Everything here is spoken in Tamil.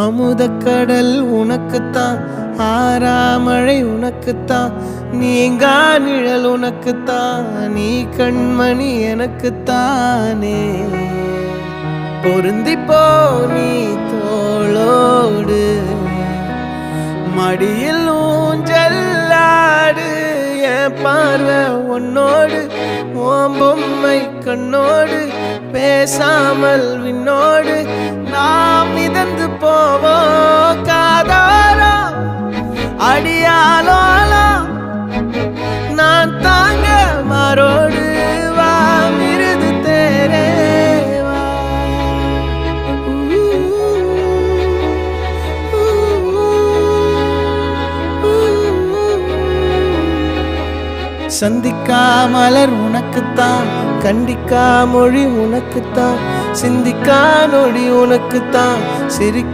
அமுதக்கடல் உனக்குத்தான், ஆறாமழை உனக்குத்தான், நீங்கா நிழல் உனக்குத்தான், நீ கண்மணி எனக்குத்தானே. பொருந்திப்போ நீ தோளோடு, மடியில் ஊஞ்சல்லாடு, என் பார்வை உன்னோடு, ஓம் பொம்மை கண்ணோடு, பேசாமல் விண்ணோடு நாம் மிதந்து போவோம் காதாரா அடியாலோலா. நான் தாங்க மாறோடு வா மிருது தேரேவா. சந்திக்கா மலர் உனக்குத்தான், கண்டிக்கா மொழி உனக்குத்தான், சிந்திக்கா நொடி உனக்குத்தான், சிரிக்க